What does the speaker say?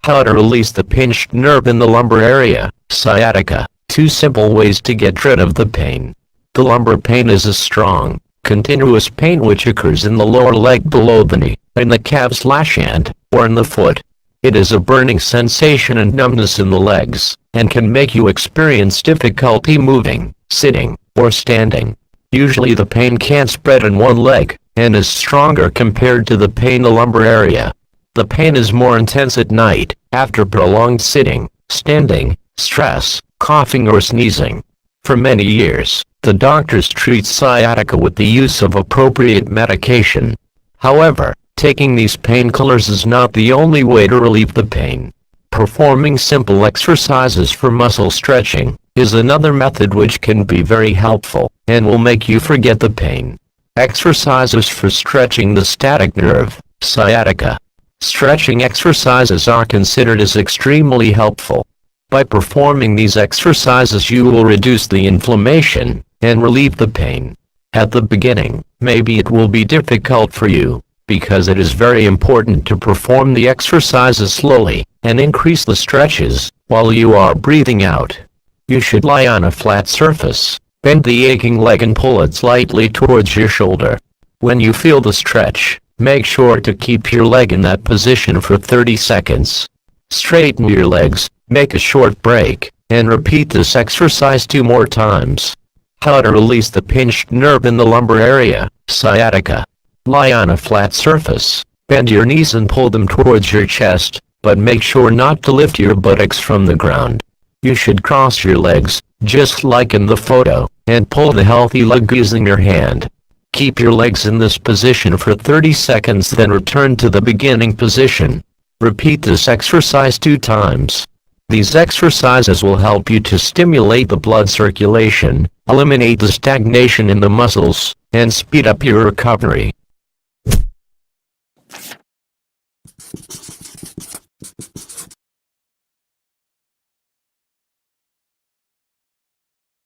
How to release the pinched nerve in the lumbar area, sciatica. 2 simple ways to get rid of the pain. The lumbar pain is a strong, continuous pain which occurs in the lower leg below the knee, in the calves/hand, or in the foot. It is a burning sensation and numbness in the legs, and can make you experience difficulty moving, sitting, or standing. Usually the pain can't spread in one leg, and is stronger compared to the pain in the lumbar area. The pain is more intense at night, after prolonged sitting, standing, stress, coughing or sneezing. For many years, the doctors treat sciatica with the use of appropriate medication. However, taking these painkillers is not the only way to relieve the pain. Performing simple exercises for muscle stretching is another method which can be very helpful, and will make you forget the pain. Exercises for stretching the sciatic nerve, sciatica. Stretching exercises are considered as extremely helpful. By performing these exercises you will reduce the inflammation, and relieve the pain. At the beginning, maybe it will be difficult for you, because it is very important to perform the exercises slowly, and increase the stretches, while you are breathing out. You should lie on a flat surface, bend the aching leg and pull it slightly towards your shoulder. When you feel the stretch, make sure to keep your leg in that position for 30 seconds. Straighten your legs, make a short break, and repeat this exercise 2 more times. How to release the pinched nerve in the lumbar area, sciatica. Lie on a flat surface, bend your knees and pull them towards your chest, but make sure not to lift your buttocks from the ground. You should cross your legs, just like in the photo, and pull the healthy leg using your hand. Keep your legs in this position for 30 seconds, then return to the beginning position. Repeat this exercise 2 times. These exercises will help you to stimulate the blood circulation, eliminate the stagnation in the muscles, and speed up your recovery.